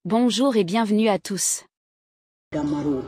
Bonjour et bienvenue à tous. Damaro,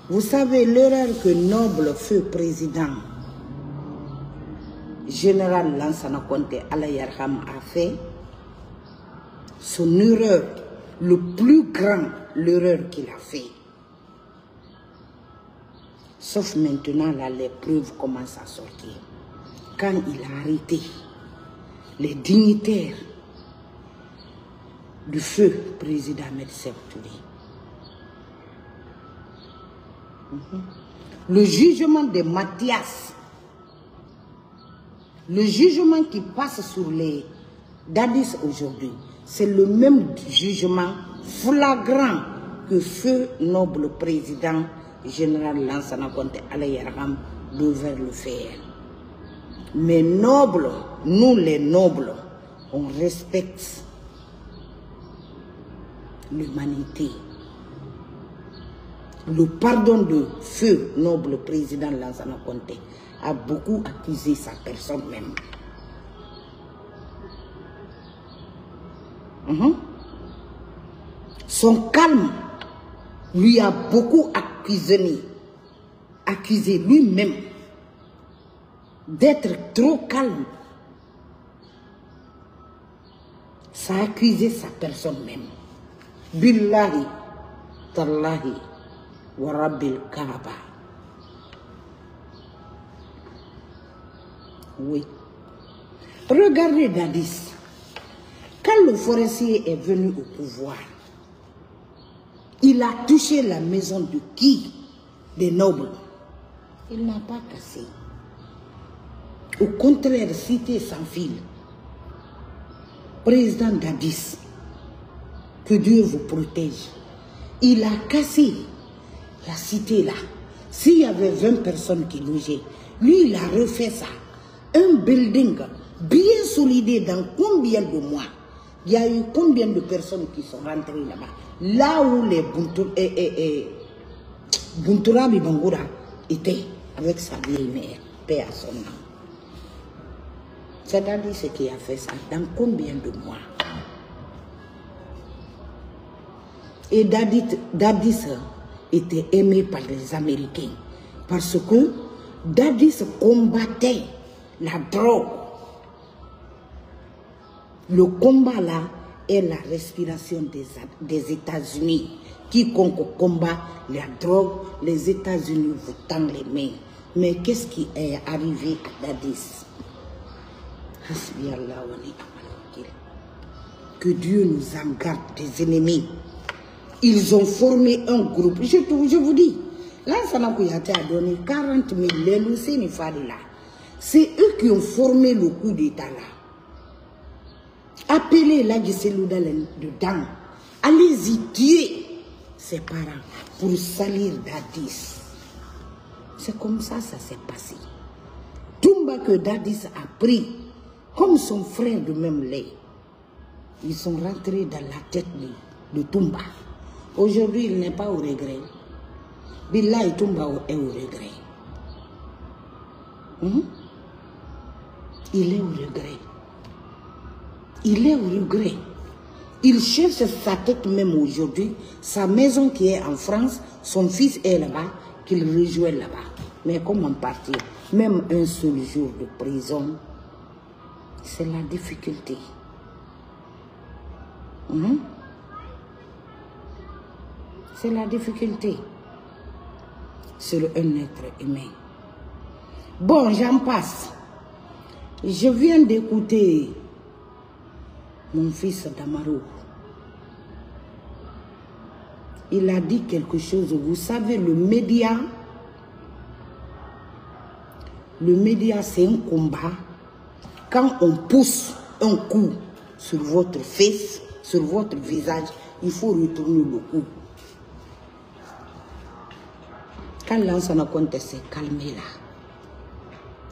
vous savez l'erreur que noble feu président général Lansana Conté Alayarham a fait, son erreur, le plus grand l'erreur qu'il a fait. Sauf maintenant, là, les preuves commencent à sortir. Quand il a arrêté les dignitaires du feu président Ahmed Sékou Touré, le jugement de Mathias, le jugement qui passe sur les Dadis aujourd'hui, c'est le même jugement flagrant que feu noble président général Lansana Conté Alayarham devait le faire. Mais nobles, nous les nobles, on respecte l'humanité. Le pardon de feu noble président Lansana Conté a beaucoup accusé sa personne même. Son calme lui a beaucoup accusé lui-même d'être trop calme. Ça a accusé sa personne même. Billahi, tallahi, wa rabbil kaaba. Oui. Regardez Dadis. Quand le forestier est venu au pouvoir, il a touché la maison de qui? Des nobles. Il n'a pas cassé. Au contraire, cité sans fil. Président Dadis, que Dieu vous protège. Il a cassé la cité là. S'il y avait 20 personnes qui logeaient, lui il a refait ça. Un building bien solidé dans combien de mois? Il y a eu combien de personnes qui sont rentrées là-bas? Là où les Buntura Bibangura étaient avec sa vieille mère, paix à son âme. C'est-à-dire ce qui a fait ça dans combien de mois? Et Dadis était aimé par les Américains parce que Dadis combattait la drogue. Le combat là est la respiration des États-Unis. Quiconque combat la drogue, les États-Unis vous tendent les mains. Mais qu'est-ce qui est arrivé à Dadis? Que Dieu nous en garde des ennemis. Ils ont formé un groupe. Je vous dis, Lansana Kouyaté a donné 40 000 les Fadila. C'est eux qui ont formé le coup d'État là. Appelez la Giselouda dedans. Allez-y tuer ses parents pour salir Dadis. C'est comme ça s'est passé. Toumba que Dadis a pris, comme son frère de même lait, ils sont rentrés dans la tête de Toumba. Aujourd'hui, il n'est pas au regret. Billahi Toumba est au regret. Il est au regret. Il est au regret. Il cherche sa tête même aujourd'hui. Sa maison qui est en France, son fils est là-bas, qu'il rejoint là-bas. Mais comment partir? Même un seul jour de prison, c'est la difficulté. C'est la difficulté sur un être humain. Bon, j'en passe. Je viens d'écouter mon fils Damaro. Il a dit quelque chose. Vous savez, le média, c'est un combat. Quand on pousse un coup sur votre face, sur votre visage, il faut retourner le coup. Quand Lansana Conté s'est calmé là,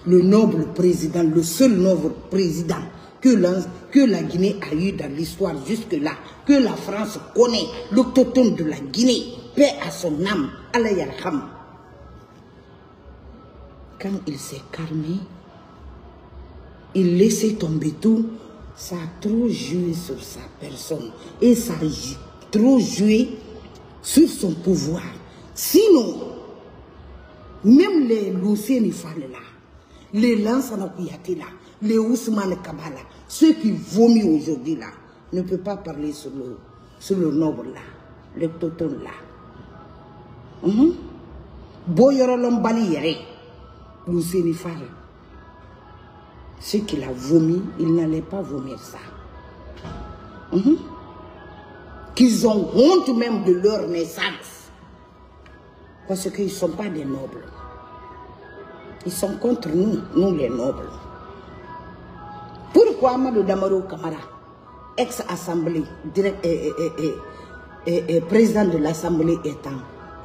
le noble président, le seul noble président que la Guinée a eu dans l'histoire jusque-là, que la France connaît, l'autochtone de la Guinée, paix à son âme, Alayarham. Quand il s'est calmé, il laissait tomber tout, ça a trop joué sur sa personne. Et ça trop joué sur son pouvoir. Sinon, même les Lucien Fall là, les Lansana Kouyaté là, les Ousmane Kabala, ceux qui vomissent aujourd'hui là, ne peuvent pas parler sur le noble là, le toton là. Boyorolom Bali Yere, Lucien Fall. Ceux qui l'ont vomi, ils n'allaient pas vomir ça. Qu'ils ont honte même de leur naissance. Parce qu'ils ne sont pas des nobles. Ils sont contre nous, nous les nobles. Pourquoi Amadou Damaro Camara, ex-assemblée, président de l'assemblée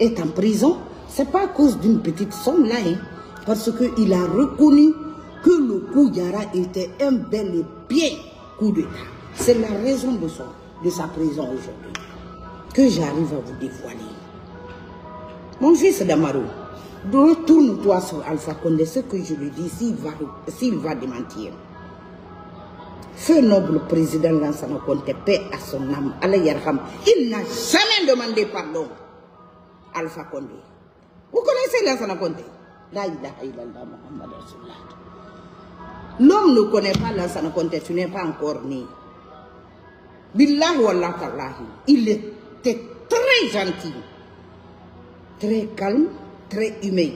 est en prison? Ce n'est pas à cause d'une petite somme là, hein, parce qu'il a reconnu que le coup Yara était un bel et bien coup d'État. C'est la raison de sa prison aujourd'hui que j'arrive à vous dévoiler. Mon fils Damaro, retourne-toi sur Alpha Condé, ce que je lui dis, s'il va démentir. Feu noble président Lansana Conté, paix à son âme, Allah Yarham, il n'a jamais demandé pardon. Alpha Condé. Vous connaissez Lansana Conté? La ilaha illallah Muhammad Rasulullah. L'homme ne connaît pas Lansana Conté, tu n'es pas encore né. Billahi wallah tallahi. Il était très gentil, très calme, très humain.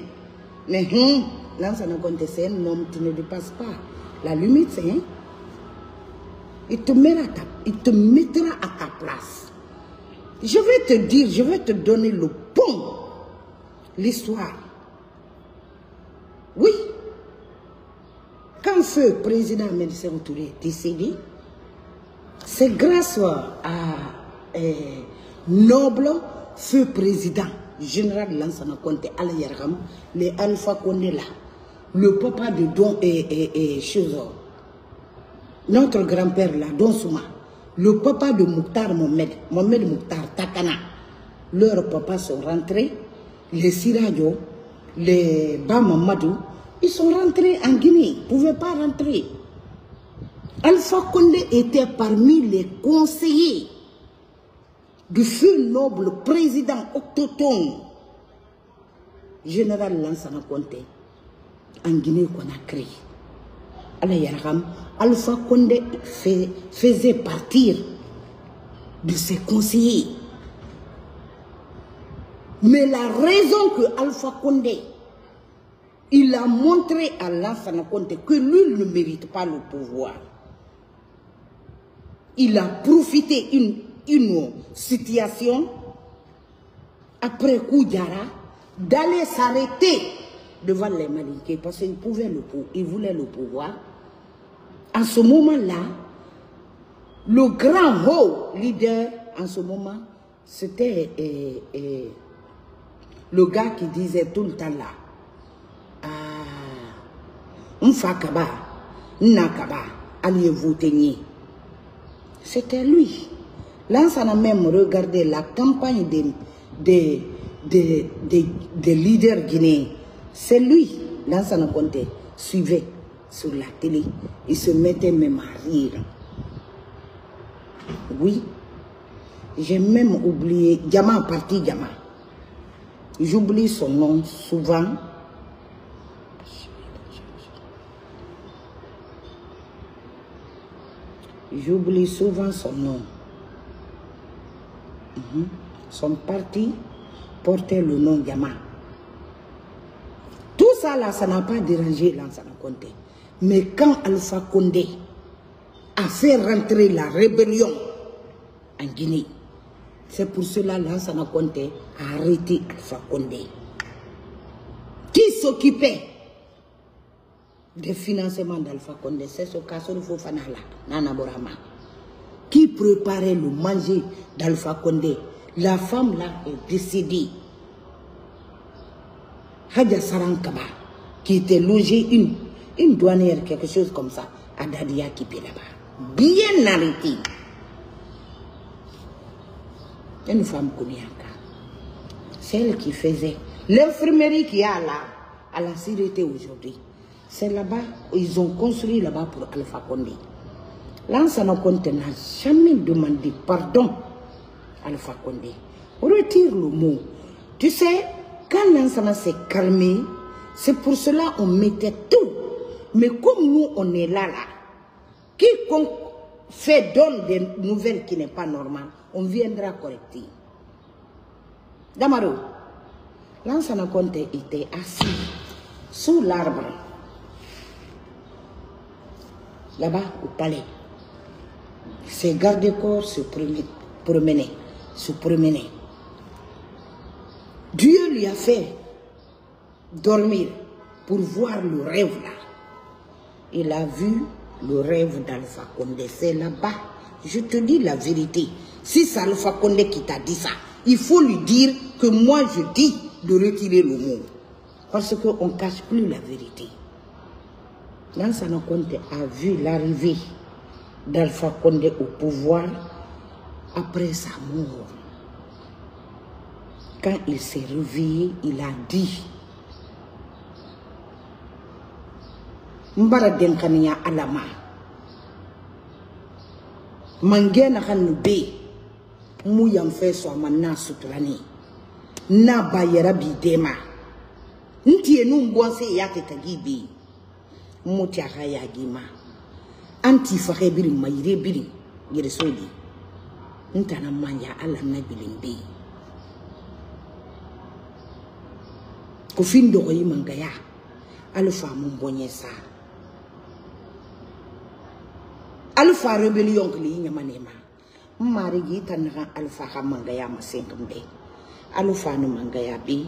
Mais Lansana Conté, c'est un homme qui ne dépasse pas la limite, hein? Il te mettra à ta place. Je vais te dire, je vais te donner le pont, l'histoire. Oui. Quand ce président Médecin Touré est décédé, c'est grâce à noble feu président, général Lansana Conté, Ala Yarham, les Alpha Condé là, le papa de Don et Chezor, notre grand-père là, Don Souma, le papa de Mouktar Mohamed Mouktar Takana, leurs papas sont rentrés, les Siradio, les Bamamadou, ils sont rentrés en Guinée, ils ne pouvaient pas rentrer. Alpha Condé était parmi les conseillers du feu noble président autochtone, général Lansana Conté, en Guinée-Conakry. Alpha Condé faisait partir de ses conseillers. Mais la raison que Alpha Condé, il a montré à Lansana Conté que lui ne mérite pas le pouvoir. Il a profité une situation après coup Yara d'aller s'arrêter devant les Malinqués parce qu'il voulait le pouvoir. En ce moment-là, le grand haut leader en ce moment, c'était le gars qui disait tout le temps là, Mfakaba, Nakaba, alliez-vous tenir. C'était lui. Lansana même regardé la campagne des leaders guinéens. C'est lui, Lansana Conté, suivait sur la télé. Il se mettait même à rire. Oui. J'ai même oublié, Diama parti Diama. J'oublie son nom souvent. J'oublie souvent son nom. Son parti portait le nom Diama. Tout ça là, ça n'a pas dérangé Lansana Conté. Mais quand Alpha Condé a fait rentrer la rébellion en Guinée, c'est pour cela que Lansana Conté a arrêté Alpha Condé, qui s'occupait des financements d'Alpha Condé. C'est ce cas sur Fofana là, Nana Borama, qui préparait le manger d'Alpha Condé. La femme là est décédée. Hadja Sarankaba, qui était logée, une douanière, quelque chose comme ça, à Dadia Kipé là-bas. Bien arrêtée. Une femme connue encore. C'est elle qui faisait l'infirmerie qu'il y a là, à la Sûreté aujourd'hui. C'est là-bas, ils ont construit là-bas pour Alpha Condé. Lansana Conté n'a jamais demandé pardon Alpha Condé. Retire le mot. Tu sais, quand Lansana s'est calmé, c'est pour cela qu'on mettait tout. Mais comme nous, on est là, quiconque donne des nouvelles qui n'est pas normales, on viendra correcter. Damaro, Lansana Conté était assis sous l'arbre, là-bas au palais. Ses gardes-corps se promenaient. Dieu lui a fait dormir pour voir le rêve là. Il a vu le rêve d'Alpha Condé. C'est là-bas. Je te dis la vérité. Si c'est Alpha Condé qui t'a dit ça, il faut lui dire que moi je dis de retirer le mot. Parce qu'on ne cache plus la vérité. Lansana Conté a vu l'arrivée d'Alpha Condé au pouvoir après sa mort. Quand il s'est réveillé, il a dit Mbara denkaniya alama mangena kanube mu yamfe so amana suturani na bayera bidema ntie nu mbonse yake tagibi muti akaya gima anti fakhe biri mayire biri yere sodi ntana manja ala na bilimbe ko findo ko yimangaya Alpha mumbonye sa Alpha rébellion que li nyamanema mari gi tanaka Alpha ka mangaya ma senkambe Alpha no mangaya bi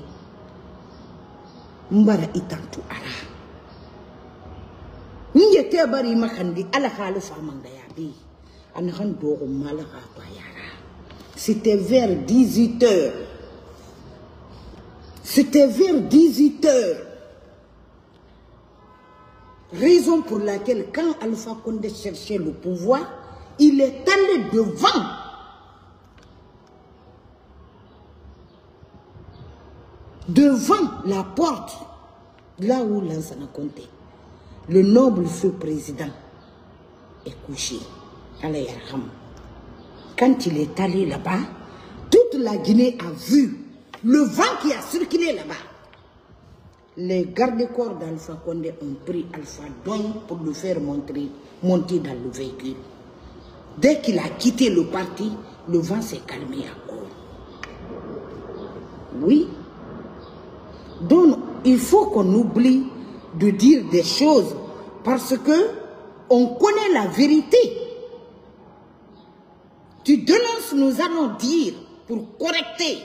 mbara itantu ara nyete bari makandi ala Alpha mangaya bi an han do malaka to yara. C'était vers 18h. C'était vers 18h. Raison pour laquelle, quand Alpha Condé cherchait le pouvoir, il est allé devant la porte, là où Lansana Conté, le noble feu président, est couché. Quand il est allé là-bas, toute la Guinée a vu le vent qui a circulé là-bas. Les gardes-corps d'Alpha Condé ont pris Alpha Dogne pour le faire monter dans le véhicule. Dès qu'il a quitté le parti, le vent s'est calmé encore. Oui. Donc, il faut qu'on oublie de dire des choses parce que on connaît la vérité. Tu dénonces, nous allons dire pour correcter.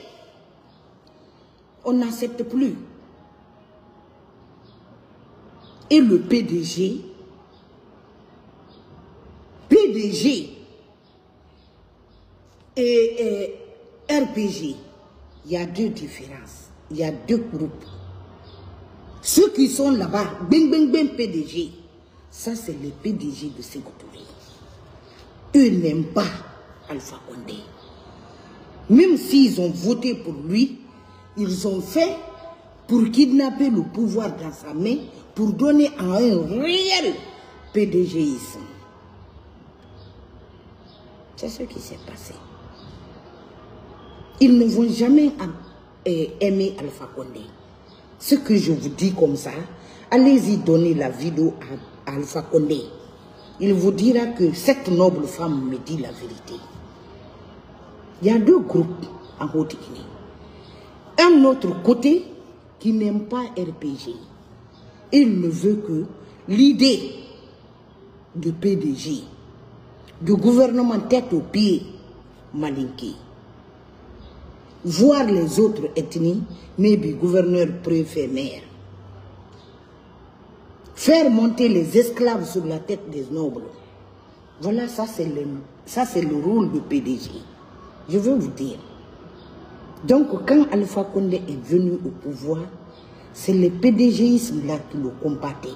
On n'accepte plus. Et le PDG et RPG, il y a deux différences. Il y a deux groupes. Ceux qui sont là-bas, PDG, ça c'est les PDG de Sékou Touré. Eux n'aiment pas Alpha Condé. Même s'ils ont voté pour lui, ils ont fait pour kidnapper le pouvoir dans sa main, pour donner à un réel PDGisme. C'est ce qui s'est passé. Ils ne vont jamais aimer Alpha Condé. Ce que je vous dis comme ça, allez-y donner la vidéo à Alpha Condé. Il vous dira que cette noble femme me dit la vérité. Il y a deux groupes en Haute-Guinée. Un autre côté qui n'aime pas RPG. Il ne veut que l'idée de PDG, du gouvernement tête aux pieds malinqué, voir les autres ethnies, maybe gouverneur, préfet, maire, faire monter les esclaves sur la tête des nobles. Voilà, ça c'est le rôle de PDG. Je veux vous dire. Donc, quand Alpha Condé est venu au pouvoir, c'est le PDGisme là qui le combattait.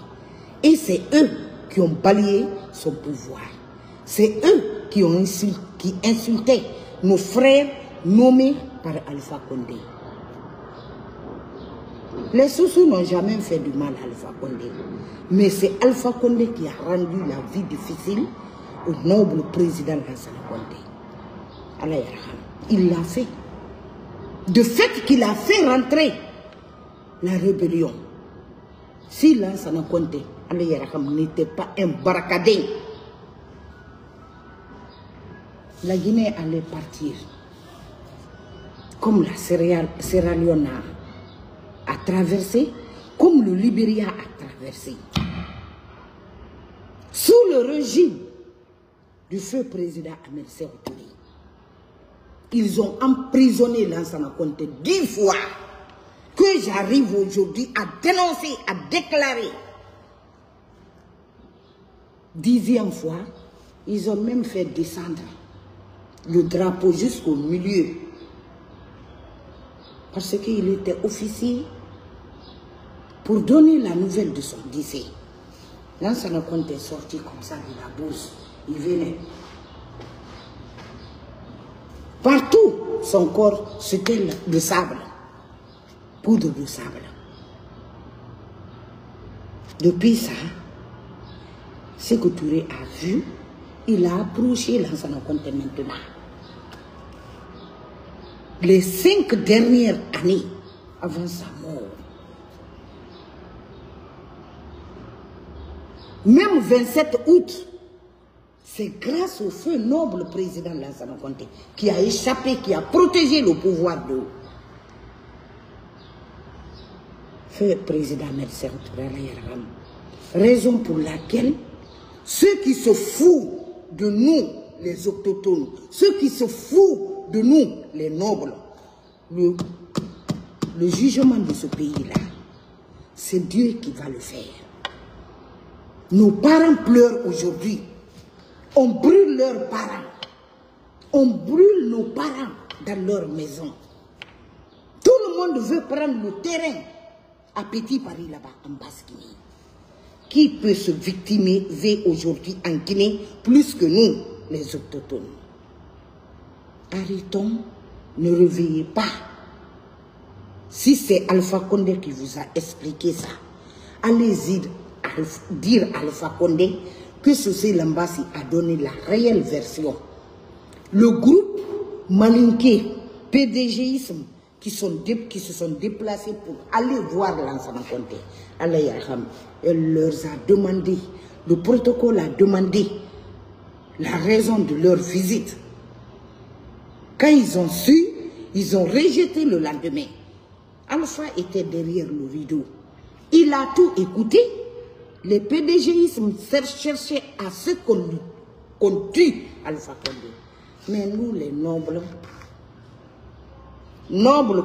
Et c'est eux qui ont balayé son pouvoir. C'est eux qui insultaient nos frères nommés par Alpha Condé. Les Soussous n'ont jamais fait du mal à Alpha Condé. Mais c'est Alpha Condé qui a rendu la vie difficile au noble président Lansana Conté. Il l'a fait. De fait qu'il a fait rentrer la rébellion. Si Lansana Conté n'était pas un barricadé, la Guinée allait partir. Comme la Sierra Leone a traversé, comme le Libéria a traversé. Sous le régime du feu président Ahmed Sékou Touré, ils ont emprisonné Lansana Conté 10 fois. Que j'arrive aujourd'hui à dénoncer, à déclarer. 10e fois, ils ont même fait descendre le drapeau jusqu'au milieu. Parce qu'il était officier pour donner la nouvelle de son décès. Lansana Conté est sorti comme ça de la bourse. Il venait. Partout, son corps, c'était le sable. Poudre de sable. Depuis ça, Sékou Touré a vu, il a approché Lansana Conté maintenant. Les 5 dernières années avant sa mort, même 27 août, c'est grâce au feu noble président Lansana Conté qui a échappé, qui a protégé le pouvoir de feu président Ahmed Sékou Touré. Raison pour laquelle ceux qui se foutent de nous, les autochtones, ceux qui se foutent de nous, les nobles, le jugement de ce pays-là, c'est Dieu qui va le faire. Nos parents pleurent aujourd'hui. On brûle leurs parents. On brûle nos parents dans leur maison. Tout le monde veut prendre le terrain à Petit Paris là-bas, en Basse-Guinée. Qui peut se victimiser aujourd'hui en Guinée plus que nous, les autochtones? Arrêtons, ne réveillez pas. Si c'est Alpha Condé qui vous a expliqué ça, allez-y dire à Alpha Condé que Sosé Lambassi a donné la réelle version. Le groupe Malinké, PDGisme, qui se sont déplacés pour aller voir Lansana Conté, elle leur a demandé, le protocole a demandé la raison de leur visite. Quand ils ont su, ils ont rejeté le lendemain. Alpha était derrière le rideau. Il a tout écouté. Les PDGismes cherchaient à ce qu'on tue Alpha Condé. Mais nous, les nobles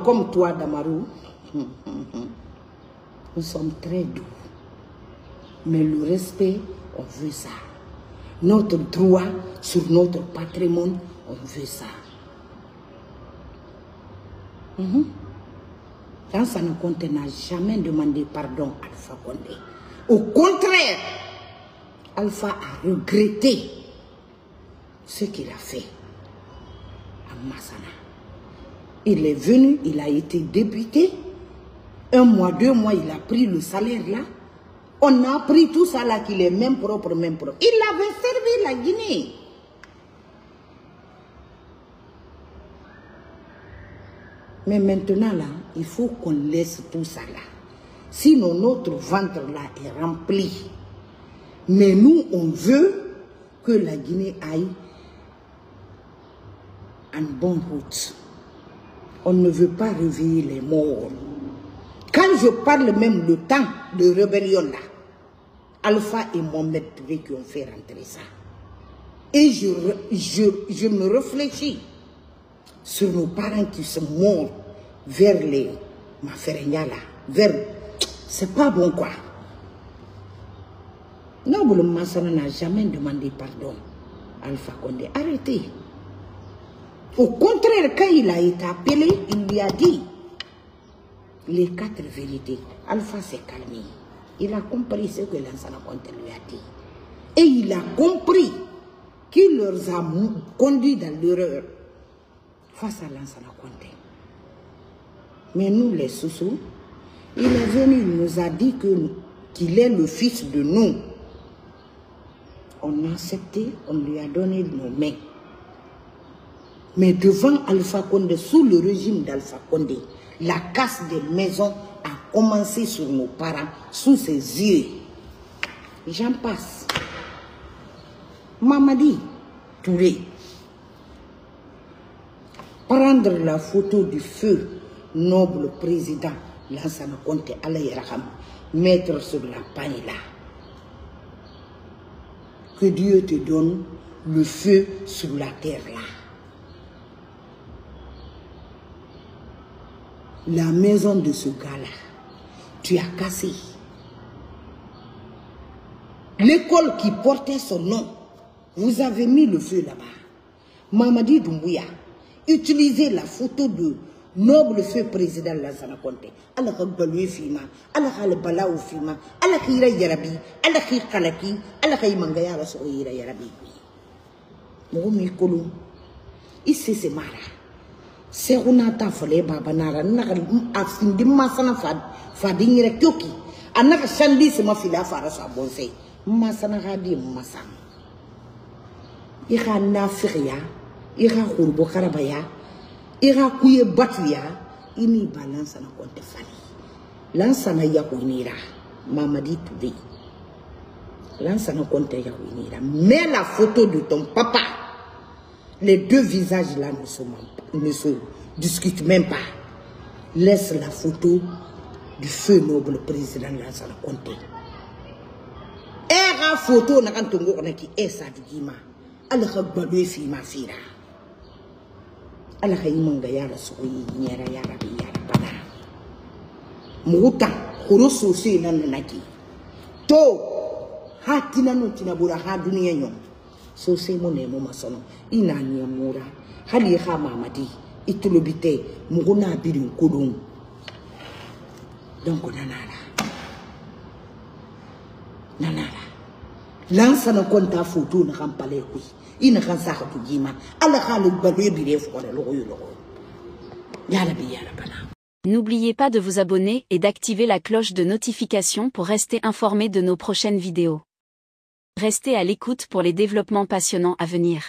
comme toi, Damarou, nous sommes très doux. Mais le respect, on veut ça. Notre droit sur notre patrimoine, on veut ça. Lansana Conté n'a jamais demandé pardon à Alpha Condé. Au contraire, Alpha a regretté ce qu'il a fait à Massana. Il est venu, il a été député. 1 mois, 2 mois, il a pris le salaire là. On a pris tout ça là qu'il est même propre, même propre. Il avait servi la Guinée. Mais maintenant là, il faut qu'on laisse tout ça là. Sinon notre ventre là est rempli. Mais nous, on veut que la Guinée aille en bonne route. On ne veut pas réveiller les morts. Quand je parle même le temps de rébellion là, Alpha et Mohamed Touré qui ont fait rentrer ça. Et je me réfléchis sur nos parents qui sont morts vers les Maferenya là, vers... C'est pas bon quoi. Noble Massana n'a jamais demandé pardon à Alpha Condé. Arrêtez. Au contraire, quand il a été appelé, il lui a dit les 4 vérités. Alpha s'est calmé. Il a compris ce que Lansana Conté lui a dit. Et il a compris qu'il leur a conduit dans l'erreur face à Lansana Conté. Mais nous, les Soussous, il est venu, il nous a dit qu'il est le fils de nous. On a accepté, on lui a donné nos mains. Mais devant Alpha Condé, sous le régime d'Alpha Condé, la casse des maisons a commencé sur nos parents, sous ses yeux. J'en passe. Mamadi Touré. Prendre la photo du feu noble président Lansana Conté Alayaraham, mettre sur la paille là. Que Dieu te donne le feu sur la terre là. La maison de ce gars-là, tu as cassé. L'école qui portait son nom, vous avez mis le feu là-bas. Mamadi Doumbouya, utilisez la photo de noble feu président Lansana Conté. Allah ka balwe fima, Allah ka le balaou fima, Allah ka ira yarabi, Allah ka kalaki, Allah ka imangaya la so ira yarabi. Moumi kolo, ici c'est mara. Seruna ta fole baba nara naka afindi masana fadingira kyoki. Anaka shandi se mafila fara sa bonse. Masana hadi masana. Ira nafiria, ira khurbo karabaya, ira kuye batuya, ini balance na Conté fali. Lansana ya kuinira, Mamadi Touré. Lansana Conté ya kuinira. Mets la photo de ton papa. Les deux visages là ne se discutent même pas. Laisse la photo du feu noble président Lansana Conté. Era photo na kantongo na ki esa digima. Allah ka balwe fi ma fira. Allah ka imanga yara soyi nyera yara bi yara bana. Muta khoroso se nan naki. To hatina no tinabura ha duniya nyo. So se mo ne mo masono ina nyamura hali kha Mamadi itulobite muguna birin kodon. Donc nanara Lansana Conté photo na kampale kui ina kan sa ka tujima ala khalu balwe bire fo la logo yala bi yala bana. N'oubliez pas de vous abonner et d'activer la cloche de notification pour rester informé de nos prochaines vidéos. Restez à l'écoute pour les développements passionnants à venir.